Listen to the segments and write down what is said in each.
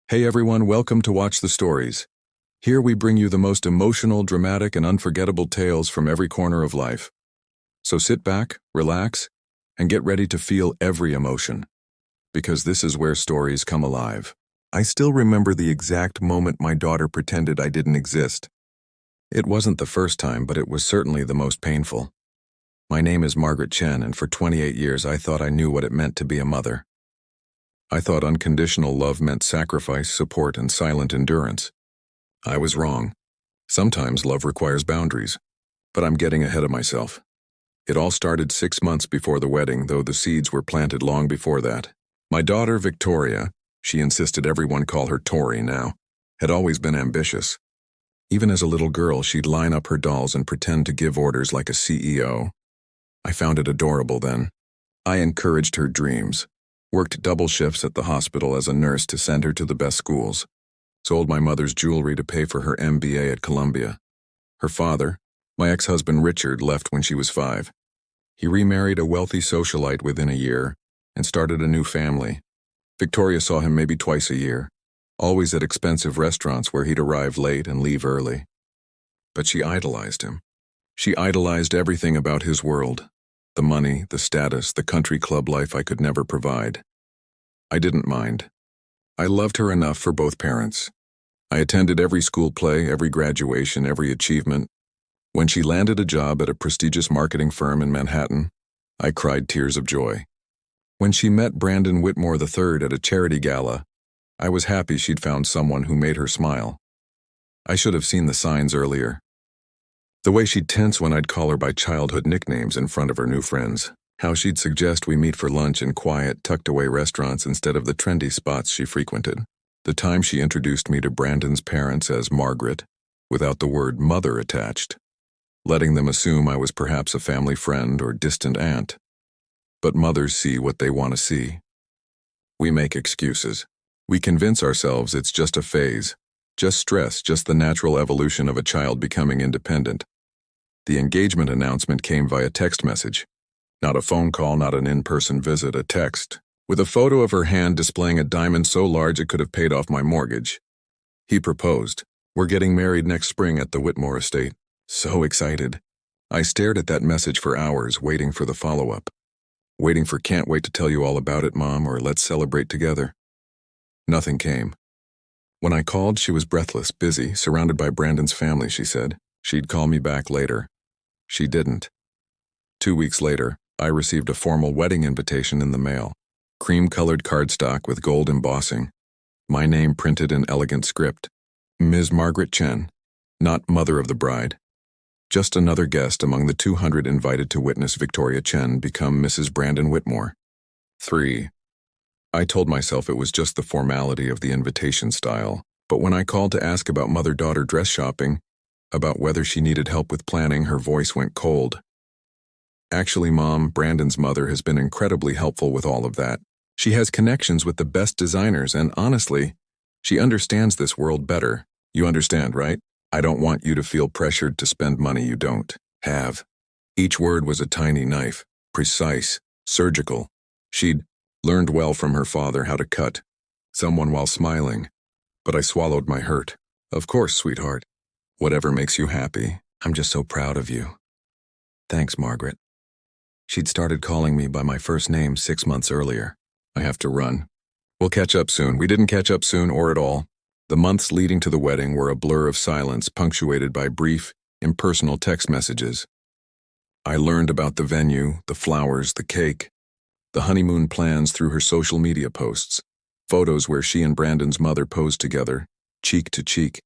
Hey everyone, welcome to Watch the Stories. Here we bring you the most emotional, dramatic, and unforgettable tales from every corner of life. So sit back, relax, and get ready to feel every emotion. Because this is where stories come alive. I still remember the exact moment my daughter pretended I didn't exist. It wasn't the first time, but it was certainly the most painful. My name is Margaret Chen, and for 28 years I thought I knew what it meant to be a mother. I thought unconditional love meant sacrifice, support, and silent endurance. I was wrong. Sometimes love requires boundaries, but I'm getting ahead of myself. It all started 6 months before the wedding, though the seeds were planted long before that. My daughter, Victoria, she insisted everyone call her Tori now, had always been ambitious. Even as a little girl, she'd line up her dolls and pretend to give orders like a CEO. I found it adorable then. I encouraged her dreams. Worked double shifts at the hospital as a nurse to send her to the best schools. Sold my mother's jewelry to pay for her MBA at Columbia. Her father, my ex-husband Richard, left when she was 5. He remarried a wealthy socialite within a year and started a new family. Victoria saw him maybe twice a year, always at expensive restaurants where he'd arrive late and leave early. But she idolized him. She idolized everything about his world. The money, the status, the country club life I could never provide. I didn't mind. I loved her enough for both parents. I attended every school play, every graduation, every achievement. When she landed a job at a prestigious marketing firm in Manhattan, I cried tears of joy. When she met Brandon Whitmore III at a charity gala, I was happy she'd found someone who made her smile. I should have seen the signs earlier. The way she'd tense when I'd call her by childhood nicknames in front of her new friends. How she'd suggest we meet for lunch in quiet, tucked-away restaurants instead of the trendy spots she frequented. The time she introduced me to Brandon's parents as Margaret, without the word mother attached, letting them assume I was perhaps a family friend or distant aunt. But mothers see what they want to see. We make excuses. We convince ourselves it's just a phase, just stress, just the natural evolution of a child becoming independent. The engagement announcement came via text message. Not a phone call, not an in-person visit, a text, with a photo of her hand displaying a diamond so large it could have paid off my mortgage. He proposed. We're getting married next spring at the Whitmore estate. So excited. I stared at that message for hours, waiting for the follow-up. Waiting for "can't wait to tell you all about it, Mom," or "let's celebrate together." Nothing came. When I called, she was breathless, busy, surrounded by Brandon's family, she said. She'd call me back later. She didn't. 2 weeks later, I received a formal wedding invitation in the mail. Cream-colored cardstock with gold embossing. My name printed in elegant script. Ms. Margaret Chen, not mother of the bride. Just another guest among the 200 invited to witness Victoria Chen become Mrs. Brandon Whitmore. 3. I told myself it was just the formality of the invitation style, but when I called to ask about mother-daughter dress shopping, about whether she needed help with planning, her voice went cold. Actually, Mom, Brandon's mother, has been incredibly helpful with all of that. She has connections with the best designers, and honestly, she understands this world better. You understand, right? I don't want you to feel pressured to spend money you don't have. Each word was a tiny knife, precise, surgical. She'd learned well from her father how to cut someone while smiling, but I swallowed my hurt. Of course, sweetheart. Whatever makes you happy. I'm just so proud of you. Thanks, Margaret. She'd started calling me by my first name 6 months earlier. I have to run. We'll catch up soon. We didn't catch up soon or at all. The months leading to the wedding were a blur of silence punctuated by brief, impersonal text messages. I learned about the venue, the flowers, the cake, the honeymoon plans through her social media posts, photos where she and Brandon's mother posed together, cheek to cheek,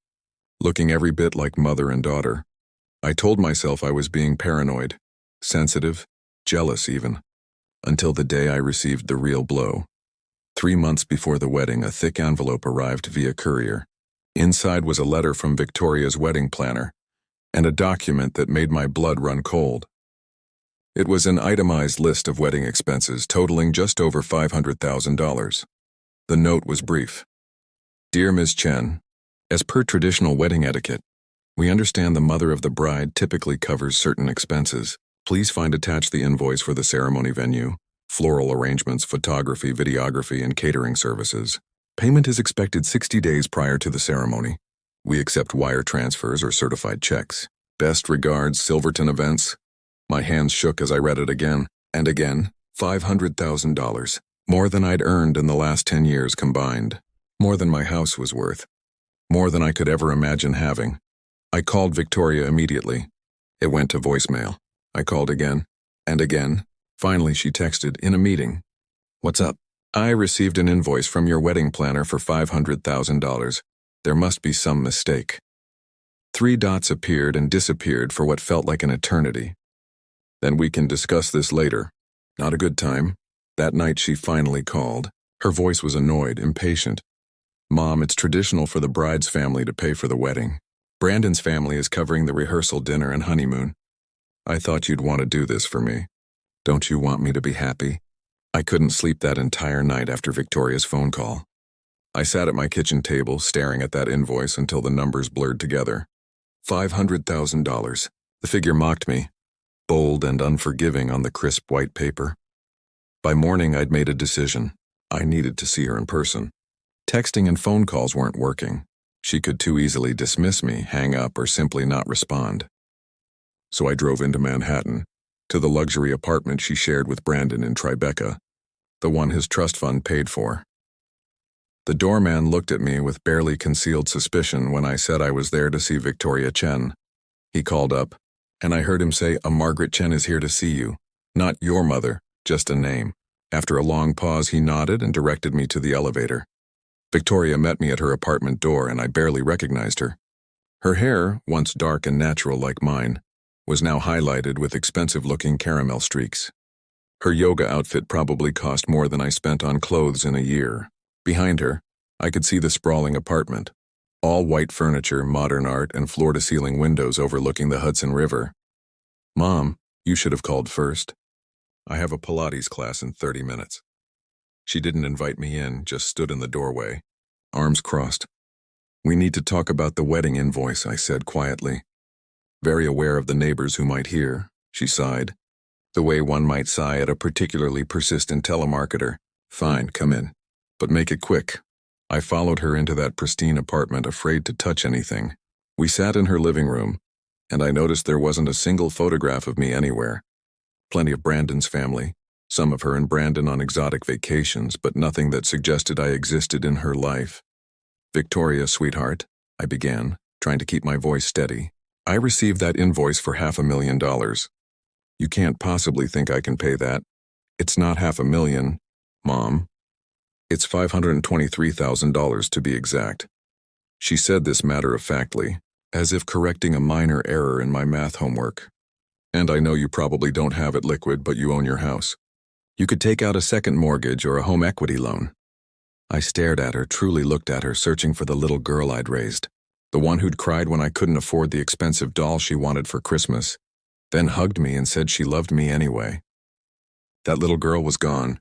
looking every bit like mother and daughter. I told myself I was being paranoid, sensitive, jealous even, until the day I received the real blow. 3 months before the wedding, a thick envelope arrived via courier. Inside was a letter from Victoria's wedding planner, and a document that made my blood run cold. It was an itemized list of wedding expenses totaling just over $500,000. The note was brief. Dear Ms. Chen, as per traditional wedding etiquette, we understand the mother of the bride typically covers certain expenses. Please find attached the invoice for the ceremony venue, floral arrangements, photography, videography, and catering services. Payment is expected 60 days prior to the ceremony. We accept wire transfers or certified checks. Best regards, Silverton Events. My hands shook as I read it again and again. $500,000. More than I'd earned in the last 10 years combined. More than my house was worth. More than I could ever imagine having. I called Victoria immediately. It went to voicemail. I called again and again. Finally, she texted, "In a meeting." "What's up?" "I received an invoice from your wedding planner for $500,000. There must be some mistake." 3 dots appeared and disappeared for what felt like an eternity. "Then we can discuss this later." Not a good time. That night she finally called. Her voice was annoyed, impatient. "Mom, it's traditional for the bride's family to pay for the wedding. Brandon's family is covering the rehearsal dinner and honeymoon. I thought you'd want to do this for me. Don't you want me to be happy?" I couldn't sleep that entire night after Victoria's phone call. I sat at my kitchen table, staring at that invoice until the numbers blurred together. $500,000. The figure mocked me, bold and unforgiving on the crisp white paper. By morning, I'd made a decision. I needed to see her in person. Texting and phone calls weren't working. She could too easily dismiss me, hang up, or simply not respond. So I drove into Manhattan, to the luxury apartment she shared with Brandon in Tribeca, the one his trust fund paid for. The doorman looked at me with barely concealed suspicion when I said I was there to see Victoria Chen. He called up, and I heard him say, "A Margaret Chen is here to see you. Not your mother, just a name." After a long pause, he nodded and directed me to the elevator. Victoria met me at her apartment door, and I barely recognized her. Her hair, once dark and natural like mine, was now highlighted with expensive-looking caramel streaks. Her yoga outfit probably cost more than I spent on clothes in a year. Behind her, I could see the sprawling apartment. All white furniture, modern art, and floor-to-ceiling windows overlooking the Hudson River. "Mom, you should have called first. I have a Pilates class in 30 minutes. She didn't invite me in, just stood in the doorway, arms crossed. "We need to talk about the wedding invoice," I said quietly. Very aware of the neighbors who might hear, she sighed. The way one might sigh at a particularly persistent telemarketer. "Fine, come in. But make it quick." I followed her into that pristine apartment, afraid to touch anything. We sat in her living room, and I noticed there wasn't a single photograph of me anywhere. Plenty of Brandon's family, some of her and Brandon on exotic vacations, but nothing that suggested I existed in her life. "Victoria, sweetheart," I began, trying to keep my voice steady. "I received that invoice for $500,000. You can't possibly think I can pay that. It's not $500,000, Mom. It's $523,000 to be exact." She said this matter-of-factly, as if correcting a minor error in my math homework. "And I know you probably don't have it liquid, but you own your house. You could take out a second mortgage or a home equity loan." I stared at her, truly looked at her, searching for the little girl I'd raised. The one who'd cried when I couldn't afford the expensive doll she wanted for Christmas, then hugged me and said she loved me anyway. That little girl was gone.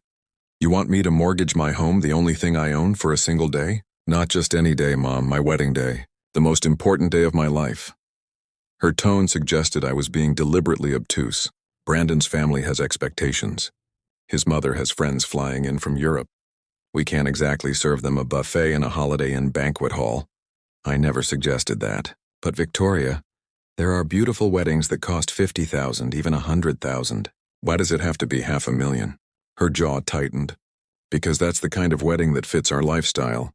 "You want me to mortgage my home, the only thing I own, for a single day?" "Not just any day, Mom, my wedding day. The most important day of my life." Her tone suggested I was being deliberately obtuse. Brandon's family has expectations. His mother has friends flying in from Europe. We can't exactly serve them a buffet in a Holiday Inn banquet hall. I never suggested that. "But Victoria, there are beautiful weddings that cost $50,000, even $100,000. Why does it have to be $500,000? Her jaw tightened. "Because that's the kind of wedding that fits our lifestyle.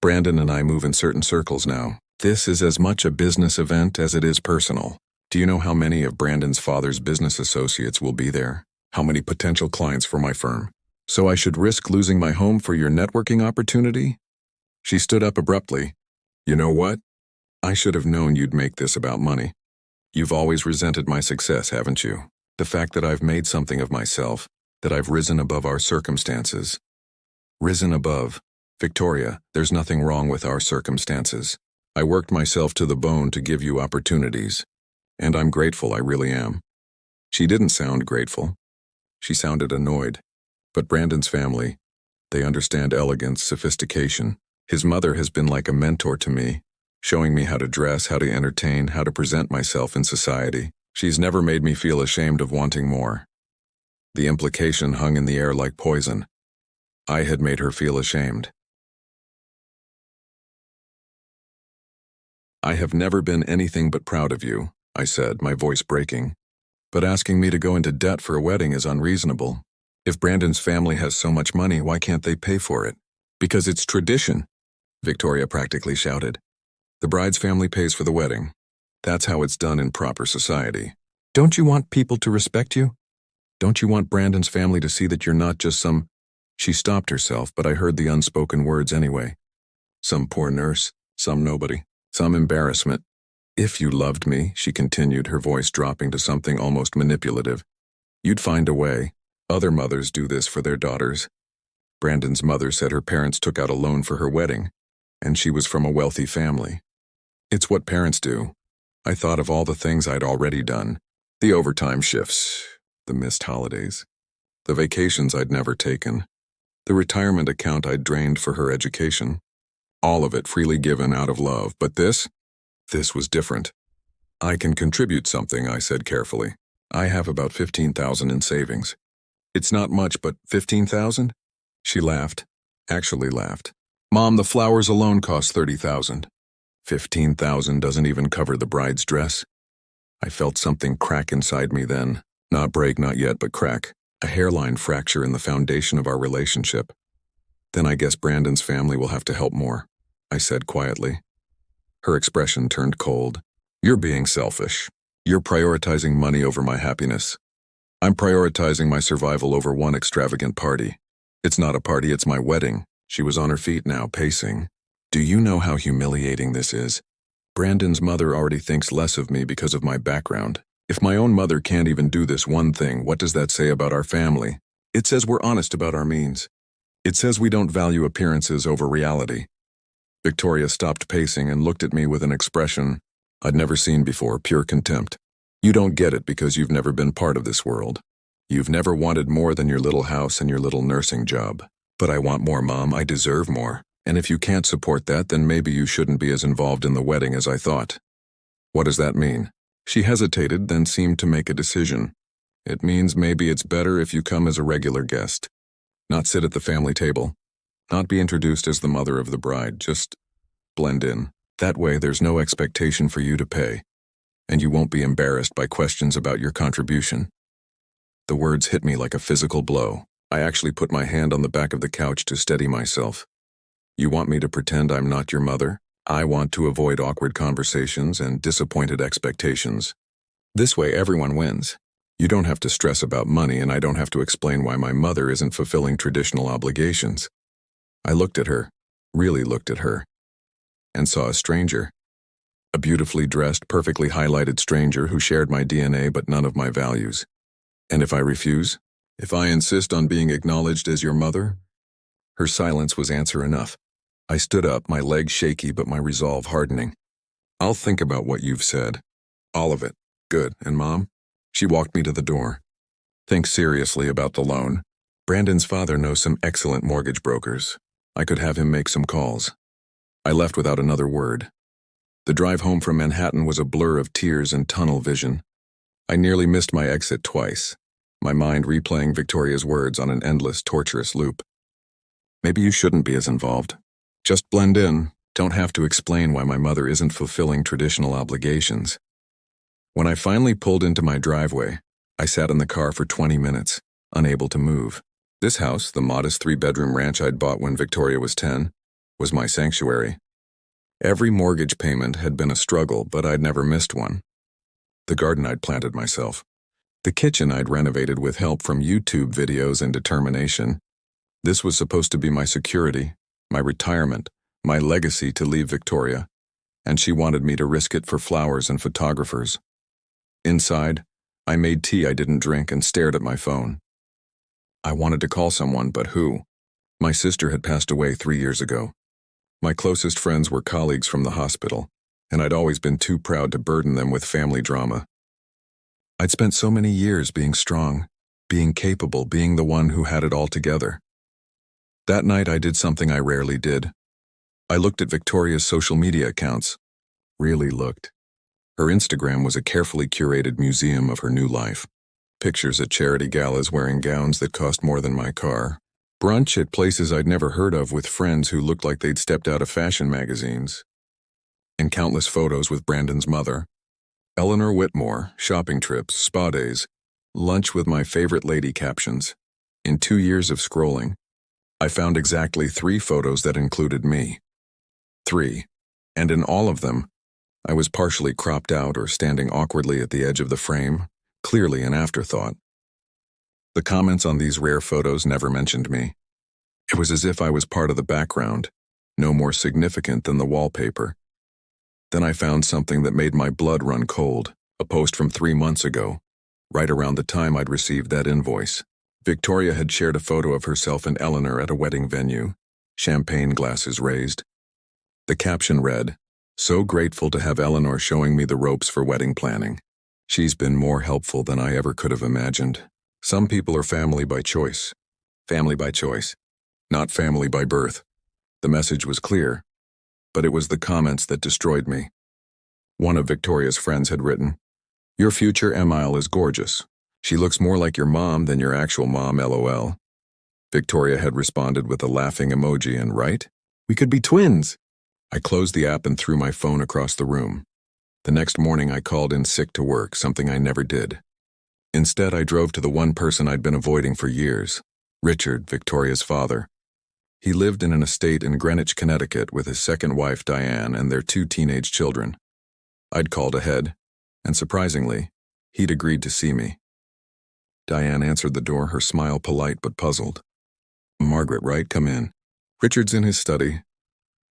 Brandon and I move in certain circles now. This is as much a business event as it is personal. Do you know how many of Brandon's father's business associates will be there? How many potential clients for my firm? So I should risk losing my home for your networking opportunity?" She stood up abruptly. "You know what? I should have known you'd make this about money. You've always resented my success, haven't you? The fact that I've made something of myself, that I've risen above our circumstances." "Risen above? Victoria, there's nothing wrong with our circumstances. I worked myself to the bone to give you opportunities. And I'm grateful, I really am." She didn't sound grateful. She sounded annoyed. But Brandon's family, they understand elegance, sophistication. His mother has been like a mentor to me, showing me how to dress, how to entertain, how to present myself in society. She's never made me feel ashamed of wanting more. The implication hung in the air like poison. I had made her feel ashamed. I have never been anything but proud of you, I said, my voice breaking. But asking me to go into debt for a wedding is unreasonable. If Brandon's family has so much money, why can't they pay for it? Because it's tradition, Victoria practically shouted. The bride's family pays for the wedding. That's how it's done in proper society. Don't you want people to respect you? Don't you want Brandon's family to see that you're not just some... She stopped herself, but I heard the unspoken words anyway. Some poor nurse, some nobody, some embarrassment. If you loved me, she continued, her voice dropping to something almost manipulative, you'd find a way. Other mothers do this for their daughters. Brandon's mother said her parents took out a loan for her wedding, and she was from a wealthy family. It's what parents do. I thought of all the things I'd already done. The overtime shifts, the missed holidays, the vacations I'd never taken, the retirement account I'd drained for her education. All of it freely given out of love, but this was different. I can contribute something, I said carefully. I have about $15,000 in savings. It's not much, but $15,000? She laughed, actually laughed. Mom, the flowers alone cost $30,000. $15,000 doesn't even cover the bride's dress. I felt something crack inside me then. Not break, not yet, but crack. A hairline fracture in the foundation of our relationship. Then I guess Brandon's family will have to help more, I said quietly. Her expression turned cold. You're being selfish. You're prioritizing money over my happiness. I'm prioritizing my survival over one extravagant party. It's not a party, it's my wedding. She was on her feet now, pacing. Do you know how humiliating this is? Brandon's mother already thinks less of me because of my background. If my own mother can't even do this one thing, what does that say about our family? It says we're honest about our means. It says we don't value appearances over reality. Victoria stopped pacing and looked at me with an expression I'd never seen before, pure contempt. You don't get it because you've never been part of this world. You've never wanted more than your little house and your little nursing job. But I want more, Mom. I deserve more. And if you can't support that, then maybe you shouldn't be as involved in the wedding as I thought. What does that mean? She hesitated, then seemed to make a decision. It means maybe it's better if you come as a regular guest. Not sit at the family table. Not be introduced as the mother of the bride. Just blend in. That way there's no expectation for you to pay. And you won't be embarrassed by questions about your contribution. The words hit me like a physical blow. I actually put my hand on the back of the couch to steady myself. You want me to pretend I'm not your mother? I want to avoid awkward conversations and disappointed expectations. This way everyone wins. You don't have to stress about money, and I don't have to explain why my mother isn't fulfilling traditional obligations. I looked at her, really looked at her, and saw a stranger. A beautifully dressed, perfectly highlighted stranger who shared my DNA but none of my values. And if I refuse? If I insist on being acknowledged as your mother? Her silence was answer enough. I stood up, my legs shaky but my resolve hardening. I'll think about what you've said. All of it. Good. And Mom? She walked me to the door. Think seriously about the loan. Brandon's father knows some excellent mortgage brokers. I could have him make some calls. I left without another word. The drive home from Manhattan was a blur of tears and tunnel vision. I nearly missed my exit twice, my mind replaying Victoria's words on an endless, torturous loop. Maybe you shouldn't be as involved. Just blend in. Don't have to explain why my mother isn't fulfilling traditional obligations. When I finally pulled into my driveway, I sat in the car for 20 minutes, unable to move. This house, the modest 3-bedroom ranch I'd bought when Victoria was 10, was my sanctuary. Every mortgage payment had been a struggle, but I'd never missed one. The garden I'd planted myself. The kitchen I'd renovated with help from YouTube videos and determination. This was supposed to be my security, my retirement, my legacy to leave Victoria, and she wanted me to risk it for flowers and photographers. Inside, I made tea I didn't drink and stared at my phone. I wanted to call someone, but who? My sister had passed away 3 years ago. My closest friends were colleagues from the hospital, and I'd always been too proud to burden them with family drama. I'd spent so many years being strong, being capable, being the one who had it all together. That night I did something I rarely did. I looked at Victoria's social media accounts. Really looked. Her Instagram was a carefully curated museum of her new life. Pictures at charity galas wearing gowns that cost more than my car. Brunch at places I'd never heard of with friends who looked like they'd stepped out of fashion magazines. and countless photos with Brandon's mother. Eleanor Whitmore, shopping trips, spa days, lunch with my favorite lady captions. In 2 years of scrolling, I found exactly 3 photos that included me. 3. And in all of them, I was partially cropped out or standing awkwardly at the edge of the frame, clearly an afterthought. The comments on these rare photos never mentioned me. It was as if I was part of the background, no more significant than the wallpaper. Then I found something that made my blood run cold, a post from 3 months ago, right around the time I'd received that invoice. Victoria had shared a photo of herself and Eleanor at a wedding venue, champagne glasses raised. The caption read, "So grateful to have Eleanor showing me the ropes for wedding planning. She's been more helpful than I ever could have imagined. Some people are family by choice. Family by choice, not family by birth." The message was clear, but it was the comments that destroyed me. One of Victoria's friends had written, "Your future Emile is gorgeous. She looks more like your mom than your actual mom, LOL." Victoria had responded with a laughing emoji and right, "We could be twins." I closed the app and threw my phone across the room. The next morning I called in sick to work, something I never did. Instead, I drove to the one person I'd been avoiding for years, Richard, Victoria's father. He lived in an estate in Greenwich, Connecticut with his second wife, Diane, and their 2 teenage children. I'd called ahead, and surprisingly, he'd agreed to see me. Diane answered the door, her smile polite but puzzled. "Margaret, right? Come in." Richard's in his study.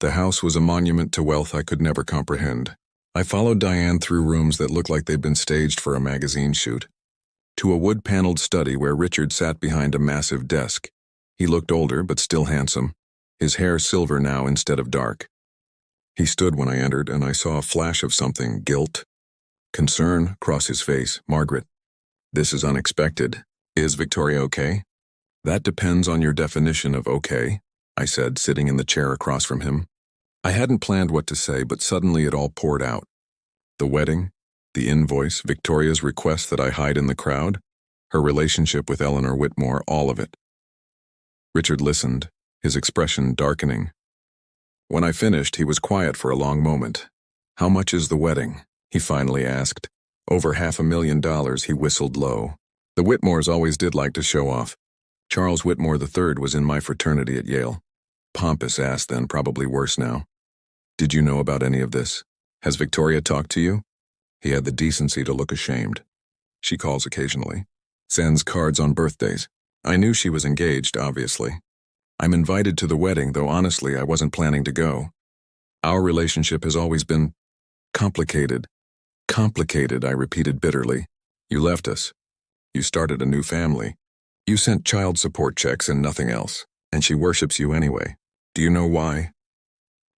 The house was a monument to wealth I could never comprehend. I followed Diane through rooms that looked like they'd been staged for a magazine shoot, to a wood-paneled study where Richard sat behind a massive desk. He looked older but still handsome, his hair silver now instead of dark. He stood when I entered, and I saw a flash of something, guilt, concern, cross his face. "Margaret, this is unexpected. Is Victoria okay?" "That depends on your definition of okay," I said, sitting in the chair across from him. I hadn't planned what to say, but suddenly it all poured out. The wedding, the invoice, Victoria's request that I hide in the crowd, her relationship with Eleanor Whitmore, all of it. Richard listened, his expression darkening. When I finished, he was quiet for a long moment. "How much is the wedding?" he finally asked. "Over $500,000, he whistled low. The Whitmores always did like to show off. Charles Whitmore III was in my fraternity at Yale. Pompous ass then, probably worse now. Did you know about any of this? Has Victoria talked to you?" He had the decency to look ashamed. "She calls occasionally. Sends cards on birthdays. I knew she was engaged, obviously. I'm invited to the wedding, though honestly I wasn't planning to go. Our relationship has always been complicated." "Complicated," I repeated bitterly. "You left us. You started a new family. You sent child support checks and nothing else, and she worships you anyway. Do you know why?"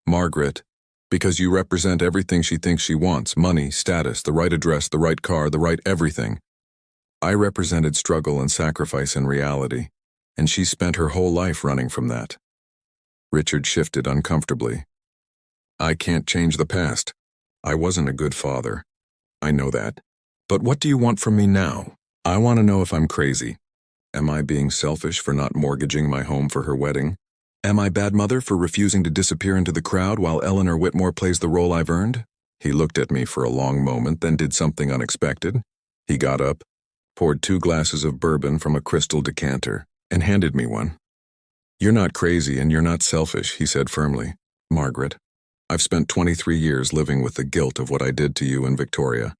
"Margaret, because you represent everything she thinks she wants: money, status, the right address, the right car, the right everything. I represented struggle and sacrifice in reality, and she spent her whole life running from that." Richard shifted uncomfortably. "I can't change the past. I wasn't a good father. I know that. But what do you want from me now? I want to know if I'm crazy. Am I being selfish for not mortgaging my home for her wedding? Am I bad mother for refusing to disappear into the crowd while Eleanor Whitmore plays the role I've earned?" He looked at me for a long moment, then did something unexpected. He got up, poured 2 glasses of bourbon from a crystal decanter, and handed me one. "You're not crazy and you're not selfish," he said firmly. "Margaret, I've spent 23 years living with the guilt of what I did to you and Victoria.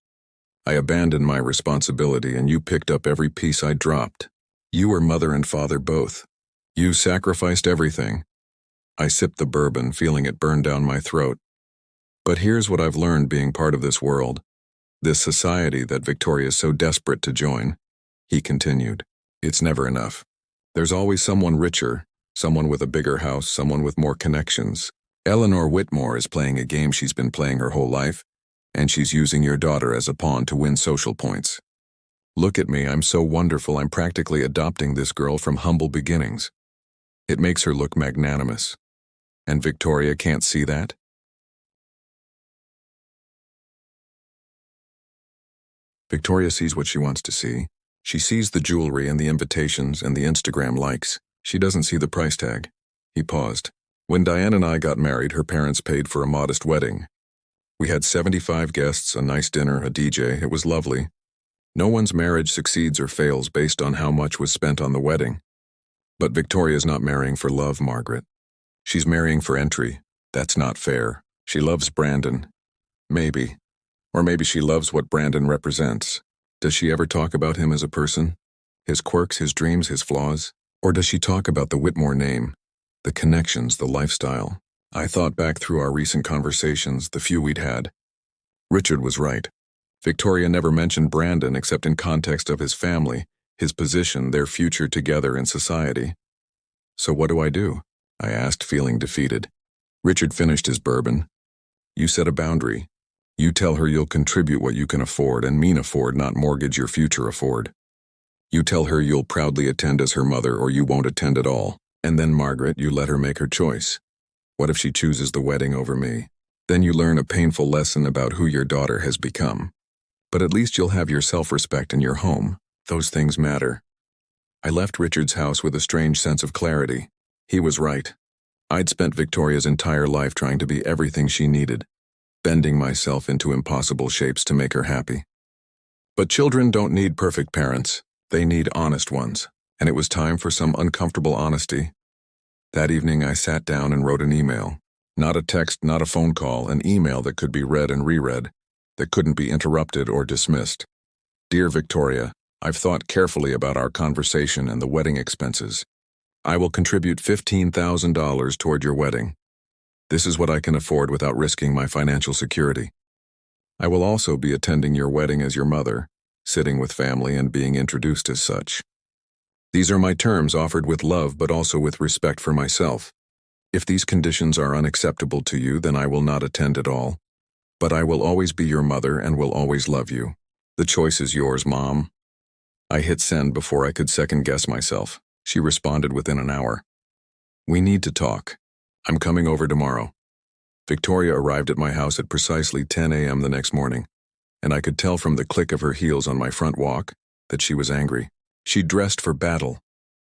I abandoned my responsibility and you picked up every piece I dropped. You were mother and father both. You sacrificed everything." I sipped the bourbon, feeling it burn down my throat. "But here's what I've learned being part of this world, this society that Victoria's so desperate to join," he continued. "It's never enough. There's always someone richer, someone with a bigger house, someone with more connections. Eleanor Whitmore is playing a game she's been playing her whole life, and she's using your daughter as a pawn to win social points. Look at me, I'm so wonderful, I'm practically adopting this girl from humble beginnings. It makes her look magnanimous. And Victoria can't see that?" "Victoria sees what she wants to see. She sees the jewelry and the invitations and the Instagram likes. She doesn't see the price tag." He paused. "When Diane and I got married, her parents paid for a modest wedding. We had 75 guests, a nice dinner, a DJ. It was lovely. No one's marriage succeeds or fails based on how much was spent on the wedding. But Victoria's not marrying for love, Margaret. She's marrying for entry. That's not fair. She loves Brandon. Maybe. Or maybe she loves what Brandon represents. Does she ever talk about him as a person? His quirks, his dreams, his flaws? Or does she talk about the Whitmore name? The connections, the lifestyle? I thought back through our recent conversations, the few we'd had. Richard was right. Victoria never mentioned Brandon except in context of his family, his position, their future together in society. So what do? I asked, feeling defeated. Richard finished his bourbon. You set a boundary. You tell her you'll contribute what you can afford, and mean afford, not mortgage your future afford. You tell her you'll proudly attend as her mother or you won't attend at all. And then, Margaret, you let her make her choice. What if she chooses the wedding over me? Then you learn a painful lesson about who your daughter has become. But at least you'll have your self-respect in your home. Those things matter. I left Richard's house with a strange sense of clarity. He was right. I'd spent Victoria's entire life trying to be everything she needed, bending myself into impossible shapes to make her happy. But children don't need perfect parents. They need honest ones. And it was time for some uncomfortable honesty. That evening I sat down and wrote an email. Not a text, not a phone call, an email that could be read and reread, that couldn't be interrupted or dismissed. Dear Victoria, I've thought carefully about our conversation and the wedding expenses. I will contribute $15,000 toward your wedding. This is what I can afford without risking my financial security. I will also be attending your wedding as your mother, sitting with family and being introduced as such. These are my terms offered with love but also with respect for myself. If these conditions are unacceptable to you, then I will not attend at all. But I will always be your mother and will always love you. The choice is yours, Mom. I hit send before I could second-guess myself. She responded within an hour. We need to talk. I'm coming over tomorrow. Victoria arrived at my house at precisely 10 a.m. the next morning, and I could tell from the click of her heels on my front walk that she was angry. She dressed for battle,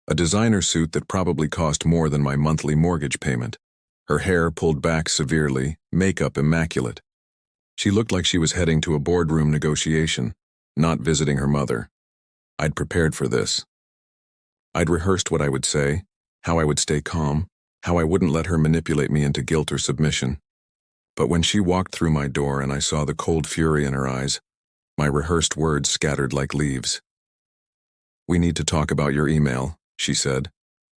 a designer suit that probably cost more than my monthly mortgage payment. Her hair pulled back severely, makeup immaculate. She looked like she was heading to a boardroom negotiation, not visiting her mother. I'd prepared for this. I'd rehearsed what I would say, how I would stay calm, how I wouldn't let her manipulate me into guilt or submission. But when she walked through my door and I saw the cold fury in her eyes, my rehearsed words scattered like leaves. We need to talk about your email, she said,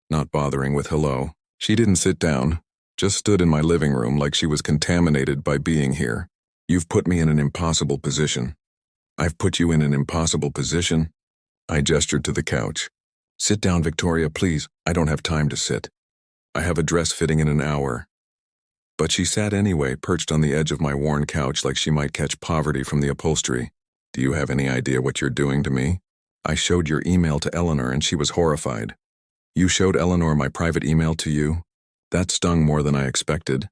not bothering with hello. She didn't sit down, just stood in my living room like she was contaminated by being here. You've put me in an impossible position. I've put you in an impossible position? I gestured to the couch. Sit down, Victoria, please. I don't have time to sit. I have a dress fitting in an hour. But she sat anyway, perched on the edge of my worn couch like she might catch poverty from the upholstery. Do you have any idea what you're doing to me? I showed your email to Eleanor and she was horrified. You showed Eleanor my private email to you? That stung more than I expected.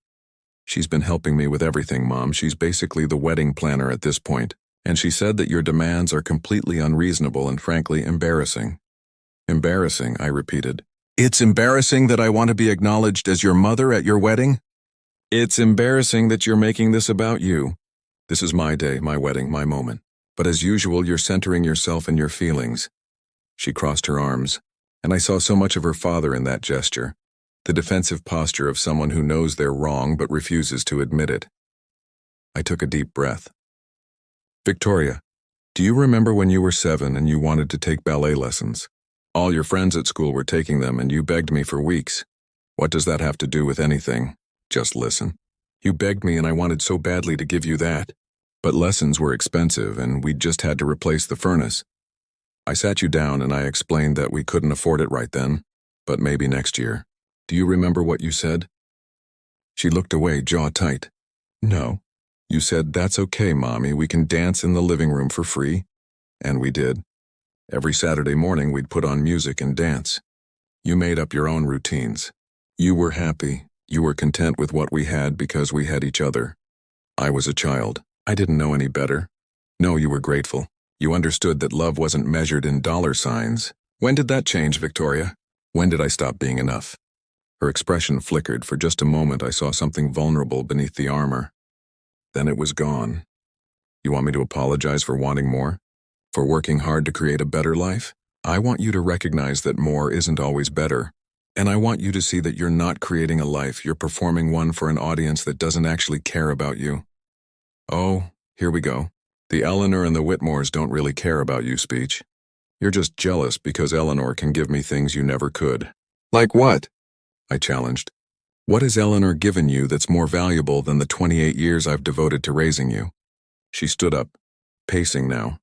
She's been helping me with everything, Mom. She's basically the wedding planner at this point. And she said that your demands are completely unreasonable and frankly embarrassing. Embarrassing, I repeated. It's embarrassing that I want to be acknowledged as your mother at your wedding? It's embarrassing that you're making this about you. This is my day, my wedding, my moment. But as usual, you're centering yourself and your feelings. She crossed her arms, and I saw so much of her father in that gesture, the defensive posture of someone who knows they're wrong but refuses to admit it. I took a deep breath. Victoria, do you remember when you were 7 and you wanted to take ballet lessons? All your friends at school were taking them and you begged me for weeks. What does that have to do with anything? Just listen. You begged me and I wanted so badly to give you that. But lessons were expensive and we just had to replace the furnace. I sat you down and I explained that we couldn't afford it right then, but maybe next year. Do you remember what you said? She looked away, jaw tight. No. You said, that's okay, Mommy, we can dance in the living room for free. And we did. Every Saturday morning we'd put on music and dance. You made up your own routines. You were happy. You were content with what we had because we had each other. I was a child. I didn't know any better. No, you were grateful. You understood that love wasn't measured in dollar signs. When did that change, Victoria? When did I stop being enough? Her expression flickered. For just a moment I saw something vulnerable beneath the armor. Then it was gone. You want me to apologize for wanting more? For working hard to create a better life? I want you to recognize that more isn't always better. And I want you to see that you're not creating a life, you're performing one for an audience that doesn't actually care about you. Oh, here we go. The Eleanor and the Whitmores don't really care about you speech. You're just jealous because Eleanor can give me things you never could. Like what? I challenged. What has Eleanor given you that's more valuable than the 28 years I've devoted to raising you? She stood up, pacing now,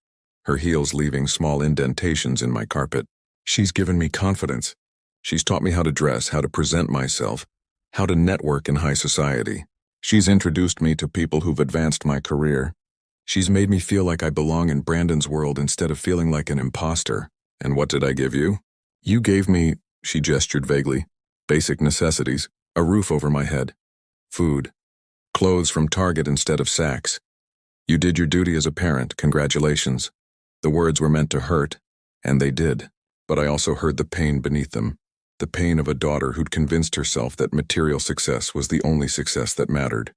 her heels leaving small indentations in my carpet. She's given me confidence. She's taught me how to dress, how to present myself, how to network in high society. She's introduced me to people who've advanced my career. She's made me feel like I belong in Brandon's world instead of feeling like an imposter. And what did I give you? You gave me, she gestured vaguely, basic necessities, a roof over my head, food, clothes from Target instead of Saks. You did your duty as a parent, congratulations. The words were meant to hurt, and they did, but I also heard the pain beneath them, the pain of a daughter who'd convinced herself that material success was the only success that mattered.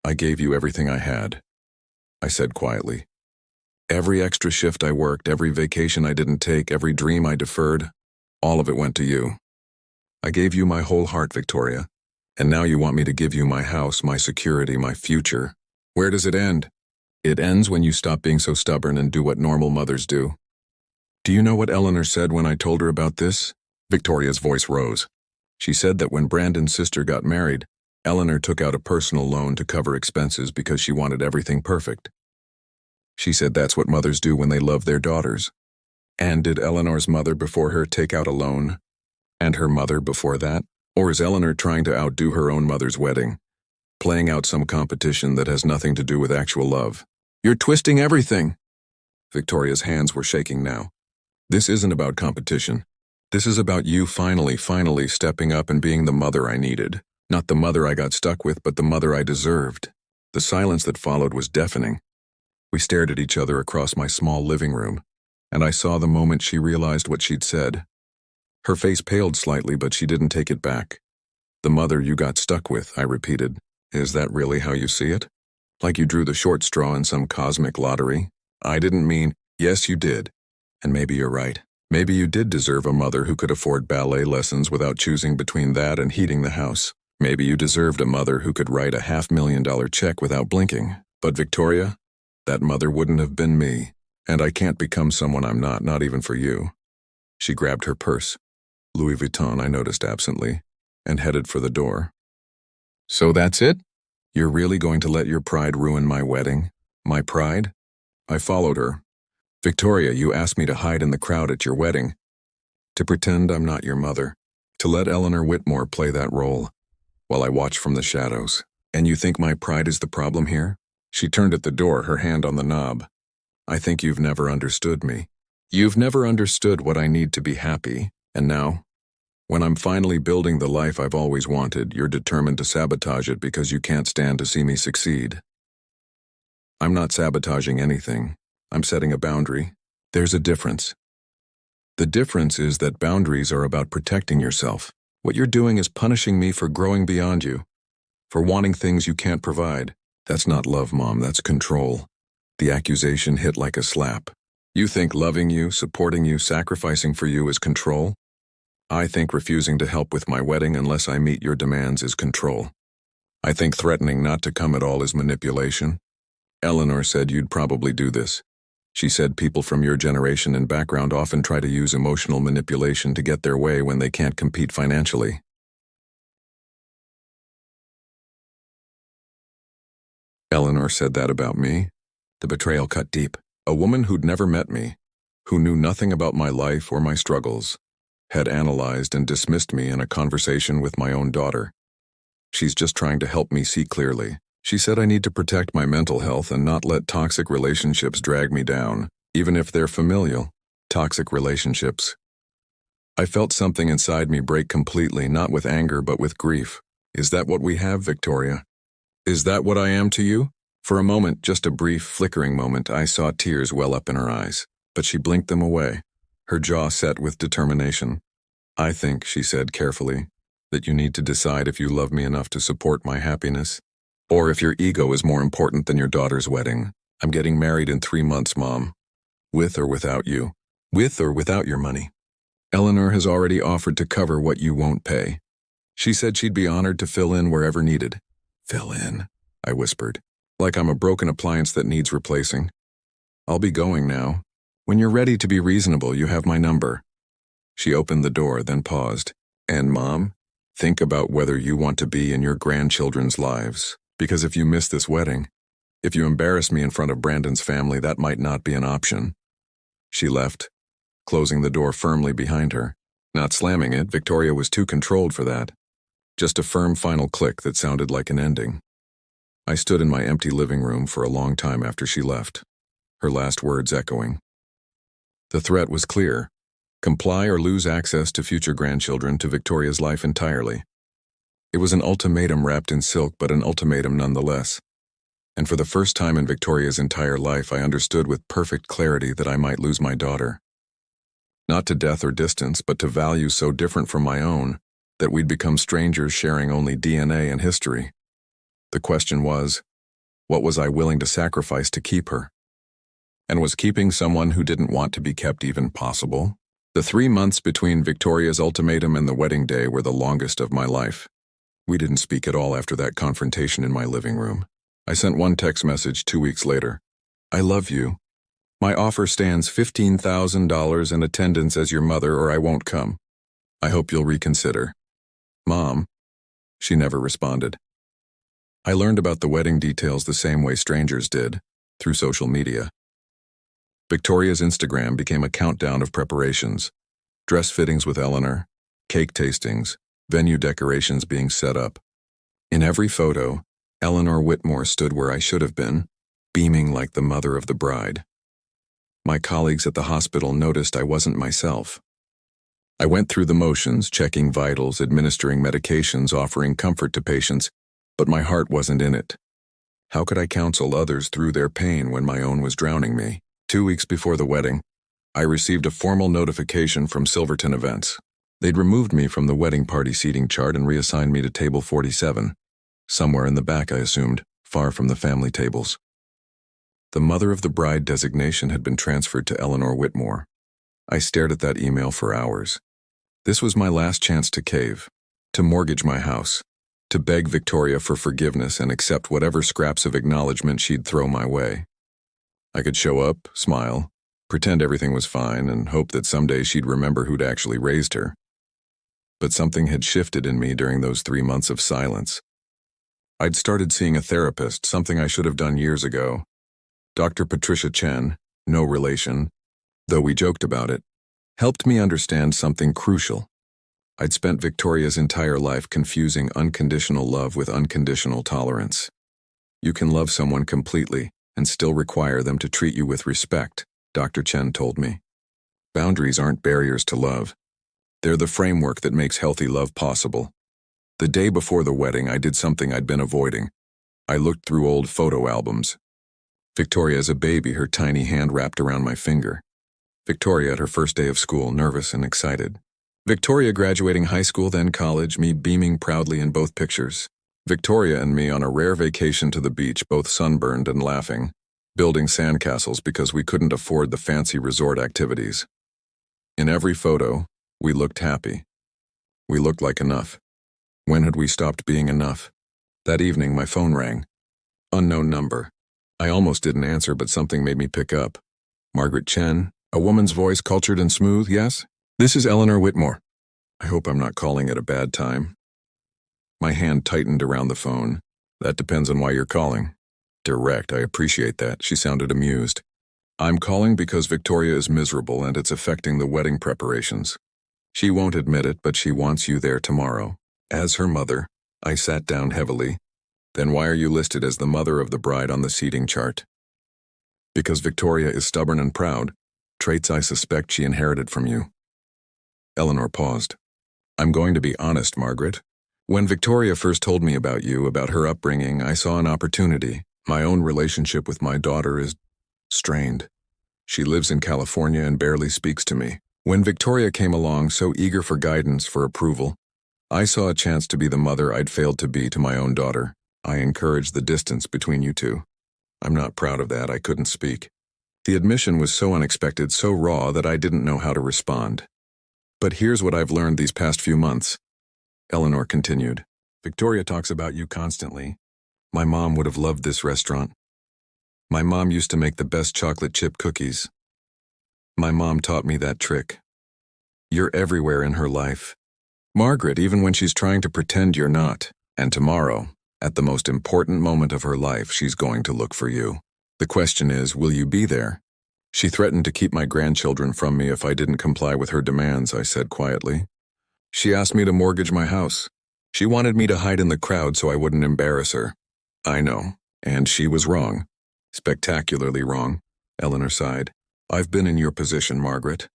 I gave you everything I had, I said quietly. Every extra shift I worked, every vacation I didn't take, every dream I deferred, all of it went to you. I gave you my whole heart, Victoria, and now you want me to give you my house, my security, my future. Where does it end? It ends when you stop being so stubborn and do what normal mothers do. Do you know what Eleanor said when I told her about this? Victoria's voice rose. She said that when Brandon's sister got married, Eleanor took out a personal loan to cover expenses because she wanted everything perfect. She said that's what mothers do when they love their daughters. And did Eleanor's mother before her take out a loan? And her mother before that? Or is Eleanor trying to outdo her own mother's wedding? Playing out some competition that has nothing to do with actual love? You're twisting everything. Victoria's hands were shaking now. This isn't about competition. This is about you finally stepping up and being the mother I needed. Not the mother I got stuck with, but the mother I deserved. The silence that followed was deafening. We stared at each other across my small living room, and I saw the moment she realized what she'd said. Her face paled slightly, but she didn't take it back. The mother you got stuck with, I repeated. Is that really how you see it? Like you drew the short straw in some cosmic lottery? I didn't mean, yes you did. And maybe you're right. Maybe you did deserve a mother who could afford ballet lessons without choosing between that and heating the house. Maybe you deserved a mother who could write a $500,000 check without blinking. But Victoria, that mother wouldn't have been me. And I can't become someone I'm not even for you. She grabbed her purse, Louis Vuitton, I noticed absently, and headed for the door. So that's it? You're really going to let your pride ruin my wedding? My pride? I followed her. Victoria, you asked me to hide in the crowd at your wedding. To pretend I'm not your mother. To let Eleanor Whitmore play that role, while I watch from the shadows. And you think my pride is the problem here? She turned at the door, her hand on the knob. I think you've never understood me. You've never understood what I need to be happy, and now, when I'm finally building the life I've always wanted, you're determined to sabotage it because you can't stand to see me succeed. I'm not sabotaging anything. I'm setting a boundary. There's a difference. The difference is that boundaries are about protecting yourself. What you're doing is punishing me for growing beyond you, for wanting things you can't provide. That's not love, Mom, that's control. The accusation hit like a slap. You think loving you, supporting you, sacrificing for you is control? I think refusing to help with my wedding unless I meet your demands is control. I think threatening not to come at all is manipulation. Eleanor said you'd probably do this. She said people from your generation and background often try to use emotional manipulation to get their way when they can't compete financially. Eleanor said that about me? The betrayal cut deep. A woman who'd never met me, who knew nothing about my life or my struggles, had analyzed and dismissed me in a conversation with my own daughter. She's just trying to help me see clearly. She said I need to protect my mental health and not let toxic relationships drag me down, even if they're familial. Toxic relationships. I felt something inside me break completely, not with anger but with grief. Is that what we have, Victoria? Is that what I am to you? For a moment, just a brief, flickering moment, I saw tears well up in her eyes, but she blinked them away, her jaw set with determination. I think, she said carefully, that you need to decide if you love me enough to support my happiness. Or if your ego is more important than your daughter's wedding. I'm getting married in 3 months, Mom. With or without you. With or without your money. Eleanor has already offered to cover what you won't pay. She said she'd be honored to fill in wherever needed. Fill in, I whispered, like I'm a broken appliance that needs replacing. I'll be going now. When you're ready to be reasonable, you have my number. She opened the door, then paused. And, Mom, think about whether you want to be in your grandchildren's lives. Because if you miss this wedding, if you embarrass me in front of Brandon's family, that might not be an option. She left, closing the door firmly behind her. Not slamming it, Victoria was too controlled for that. Just a firm final click that sounded like an ending. I stood in my empty living room for a long time after she left, her last words echoing. The threat was clear. Comply or lose access to future grandchildren, to Victoria's life entirely. It was an ultimatum wrapped in silk, but an ultimatum nonetheless. And for the first time in Victoria's entire life, I understood with perfect clarity that I might lose my daughter. Not to death or distance, but to values so different from my own that we'd become strangers sharing only DNA and history. The question was, what was I willing to sacrifice to keep her? And was keeping someone who didn't want to be kept even possible? The 3 months between Victoria's ultimatum and the wedding day were the longest of my life. We didn't speak at all after that confrontation in my living room. I sent one text message 2 weeks later. I love you. My offer stands $15,000 in attendance as your mother, or I won't come. I hope you'll reconsider. Mom. She never responded. I learned about the wedding details the same way strangers did, through social media. Victoria's Instagram became a countdown of preparations. Dress fittings with Eleanor, cake tastings, venue decorations being set up. In every photo, Eleanor Whitmore stood where I should have been, beaming like the mother of the bride. My colleagues at the hospital noticed I wasn't myself. I went through the motions, checking vitals, administering medications, offering comfort to patients, but my heart wasn't in it. How could I counsel others through their pain when my own was drowning me? 2 weeks before the wedding, I received a formal notification from Silverton Events. They'd removed me from the wedding party seating chart and reassigned me to table 47. Somewhere in the back, I assumed, far from the family tables. The mother of the bride designation had been transferred to Eleanor Whitmore. I stared at that email for hours. This was my last chance to cave, to mortgage my house, to beg Victoria for forgiveness and accept whatever scraps of acknowledgement she'd throw my way. I could show up, smile, pretend everything was fine, and hope that someday she'd remember who'd actually raised her. But something had shifted in me during those 3 months of silence. I'd started seeing a therapist, something I should have done years ago. Dr. Patricia Chen, no relation, though we joked about it, helped me understand something crucial. I'd spent Victoria's entire life confusing unconditional love with unconditional tolerance. You can love someone completely and still require them to treat you with respect, Dr. Chen told me. Boundaries aren't barriers to love. They're the framework that makes healthy love possible. The day before the wedding, I did something I'd been avoiding. I looked through old photo albums. Victoria as a baby, her tiny hand wrapped around my finger. Victoria at her first day of school, nervous and excited. Victoria graduating high school, then college, me beaming proudly in both pictures. Victoria and me on a rare vacation to the beach, both sunburned and laughing, building sandcastles because we couldn't afford the fancy resort activities. In every photo, we looked happy. We looked like enough. When had we stopped being enough? That evening, my phone rang. Unknown number. I almost didn't answer, but something made me pick up. Margaret Chen, a woman's voice, cultured and smooth, yes? This is Eleanor Whitmore. I hope I'm not calling at a bad time. My hand tightened around the phone. That depends on why you're calling. Direct, I appreciate that. She sounded amused. I'm calling because Victoria is miserable and it's affecting the wedding preparations. She won't admit it, but she wants you there tomorrow. As her mother, I sat down heavily. Then why are you listed as the mother of the bride on the seating chart? Because Victoria is stubborn and proud, traits I suspect she inherited from you. Eleanor paused. I'm going to be honest, Margaret. When Victoria first told me about you, about her upbringing, I saw an opportunity. My own relationship with my daughter is strained. She lives in California and barely speaks to me. When Victoria came along, so eager for guidance, for approval, I saw a chance to be the mother I'd failed to be to my own daughter. I encouraged the distance between you two. I'm not proud of that, I couldn't speak. The admission was so unexpected, so raw, that I didn't know how to respond. But here's what I've learned these past few months. Eleanor continued. Victoria talks about you constantly. My mom would have loved this restaurant. My mom used to make the best chocolate chip cookies. My mom taught me that trick. You're everywhere in her life. Margaret, even when she's trying to pretend you're not. And tomorrow, at the most important moment of her life, she's going to look for you. The question is, will you be there? She threatened to keep my grandchildren from me if I didn't comply with her demands, I said quietly. She asked me to mortgage my house. She wanted me to hide in the crowd so I wouldn't embarrass her. I know, and she was wrong. Spectacularly wrong, Eleanor sighed. I've been in your position, Margaret.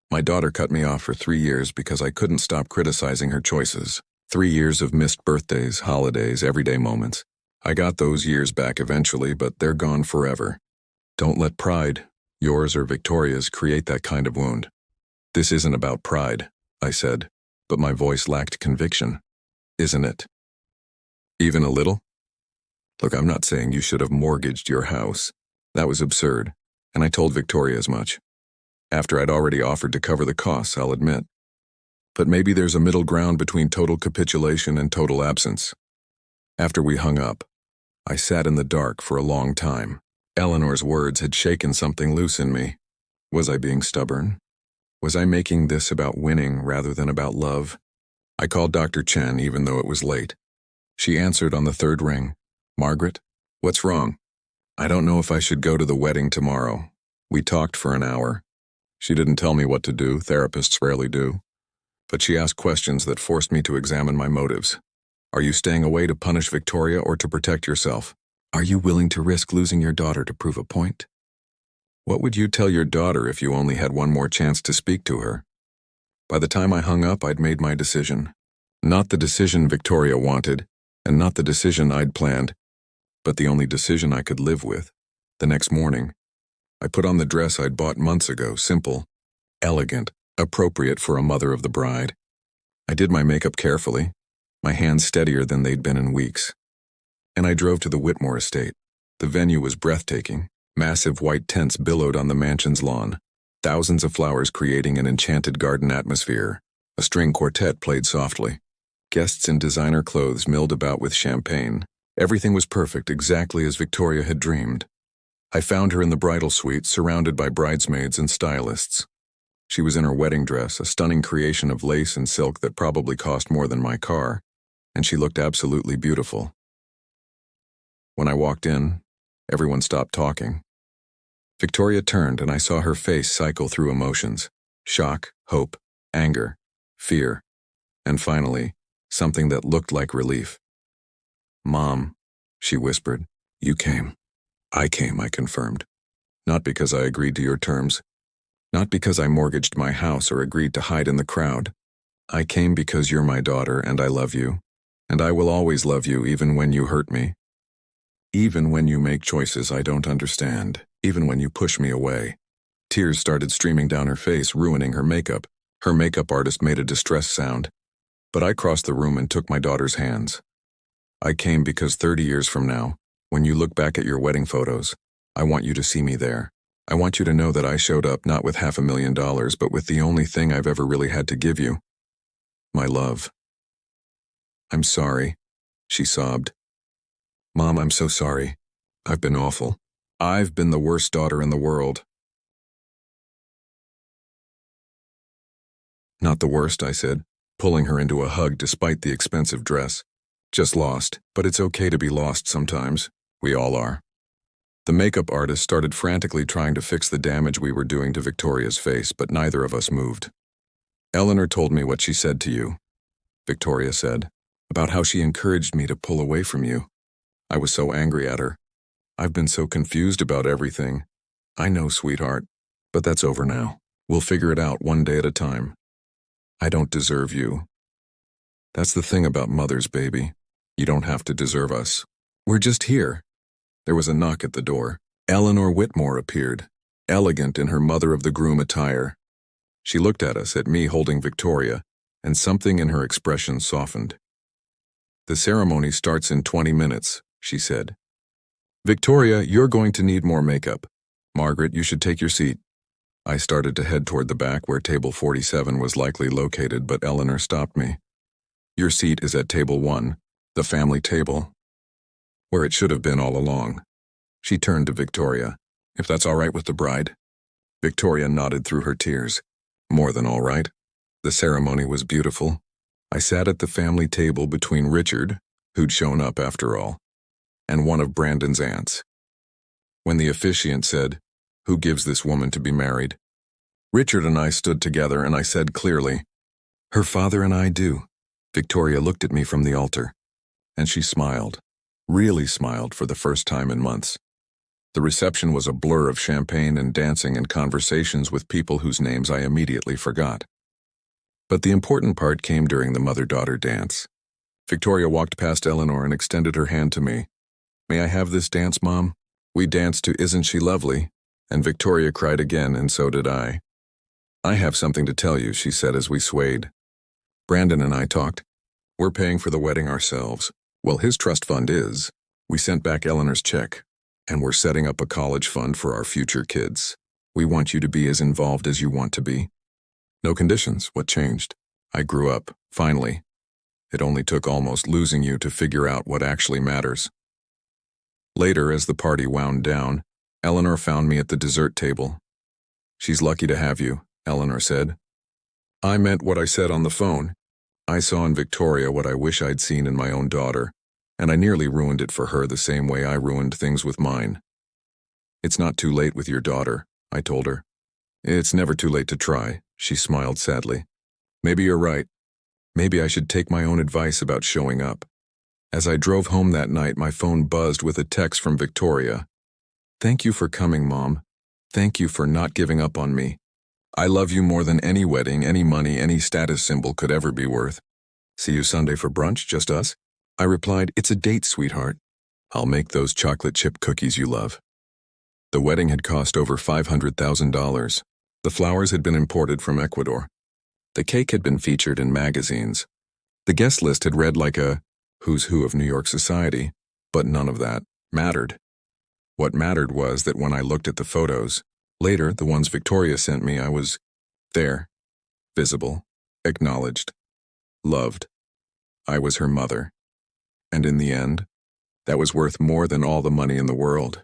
My daughter cut me off for 3 years because I couldn't stop criticizing her choices. 3 years of missed birthdays, holidays, everyday moments. I got those years back eventually, but they're gone forever. Don't let pride, yours or Victoria's, create that kind of wound. This isn't about pride, I said, but my voice lacked conviction. Isn't it? Even a little? Look, I'm not saying you should have mortgaged your house. That was absurd, and I told Victoria as much. After I'd already offered to cover the costs, I'll admit. But maybe there's a middle ground between total capitulation and total absence. After we hung up, I sat in the dark for a long time. Eleanor's words had shaken something loose in me. Was I being stubborn? Was I making this about winning rather than about love? I called Dr. Chen even though it was late. She answered on the third ring. Margaret, what's wrong? I don't know if I should go to the wedding tomorrow. We talked for an hour. She didn't tell me what to do, therapists rarely do. But she asked questions that forced me to examine my motives. Are you staying away to punish Victoria or to protect yourself? Are you willing to risk losing your daughter to prove a point? What would you tell your daughter if you only had one more chance to speak to her? By the time I hung up, I'd made my decision. Not the decision Victoria wanted, and not the decision I'd planned, but the only decision I could live with. The next morning, I put on the dress I'd bought months ago, simple, elegant, appropriate for a mother of the bride. I did my makeup carefully, my hands steadier than they'd been in weeks. And I drove to the Whitmore estate. The venue was breathtaking. Massive white tents billowed on the mansion's lawn, thousands of flowers creating an enchanted garden atmosphere. A string quartet played softly. Guests in designer clothes milled about with champagne. Everything was perfect, exactly as Victoria had dreamed. I found her in the bridal suite, surrounded by bridesmaids and stylists. She was in her wedding dress, a stunning creation of lace and silk that probably cost more than my car, and she looked absolutely beautiful. When I walked in, everyone stopped talking. Victoria turned, and I saw her face cycle through emotions: shock, hope, anger, fear, and finally, something that looked like relief. Mom, she whispered, you came. I came, I confirmed. Not because I agreed to your terms. Not because I mortgaged my house or agreed to hide in the crowd. I came because you're my daughter and I love you. And I will always love you even when you hurt me. Even when you make choices I don't understand. Even when you push me away. Tears started streaming down her face, ruining her makeup. Her makeup artist made a distressed sound. But I crossed the room and took my daughter's hands. I came because 30 years from now, when you look back at your wedding photos, I want you to see me there. I want you to know that I showed up not with $500,000, but with the only thing I've ever really had to give you. My love. I'm sorry, she sobbed. Mom, I'm so sorry. I've been awful. I've been the worst daughter in the world. Not the worst, I said, pulling her into a hug despite the expensive dress. Just lost, but it's okay to be lost sometimes. We all are. The makeup artist started frantically trying to fix the damage we were doing to Victoria's face, but neither of us moved. Eleanor told me what she said to you, Victoria said, about how she encouraged me to pull away from you. I was so angry at her. I've been so confused about everything. I know, sweetheart, but that's over now. We'll figure it out one day at a time. I don't deserve you. That's the thing about mothers, baby. You don't have to deserve us. We're just here. There was a knock at the door. Eleanor Whitmore appeared, elegant in her mother-of-the-groom attire. She looked at us, at me holding Victoria, and something in her expression softened. The ceremony starts in 20 minutes, she said. Victoria, you're going to need more makeup. Margaret, you should take your seat. I started to head toward the back where table 47 was likely located, but Eleanor stopped me. Your seat is at table 1, the family table, where it should have been all along. She turned to Victoria. If that's all right with the bride? Victoria nodded through her tears. More than all right. The ceremony was beautiful. I sat at the family table between Richard, who'd shown up after all, and one of Brandon's aunts. When the officiant said, "Who gives this woman to be married?" Richard and I stood together and I said clearly, "Her father and I do." Victoria looked at me from the altar, and she smiled, really smiled for the first time in months. The reception was a blur of champagne and dancing and conversations with people whose names I immediately forgot. But the important part came during the mother-daughter dance. Victoria walked past Eleanor and extended her hand to me. "May I have this dance, Mom?" We danced to "Isn't She Lovely?" and Victoria cried again, and so did I. "I have something to tell you," she said as we swayed. Brandon and I talked. We're paying for the wedding ourselves. Well, his trust fund is. We sent back Eleanor's check, and we're setting up a college fund for our future kids. We want you to be as involved as you want to be. No conditions. What changed? I grew up, finally. It only took almost losing you to figure out what actually matters. Later, as the party wound down, Eleanor found me at the dessert table. "She's lucky to have you," Eleanor said. I meant what I said on the phone. I saw in Victoria what I wish I'd seen in my own daughter, and I nearly ruined it for her the same way I ruined things with mine. "It's not too late with your daughter," I told her. "It's never too late to try," she smiled sadly. "Maybe you're right. Maybe I should take my own advice about showing up." As I drove home that night, my phone buzzed with a text from Victoria. "Thank you for coming, Mom. Thank you for not giving up on me. I love you more than any wedding, any money, any status symbol could ever be worth. See you Sunday for brunch, just us?" I replied, "It's a date, sweetheart. I'll make those chocolate chip cookies you love." The wedding had cost over $500,000. The flowers had been imported from Ecuador. The cake had been featured in magazines. The guest list had read like a who's who of New York society, but none of that mattered. What mattered was that when I looked at the photos, later, the ones Victoria sent me, I was there, visible, acknowledged, loved. I was her mother. And in the end, that was worth more than all the money in the world.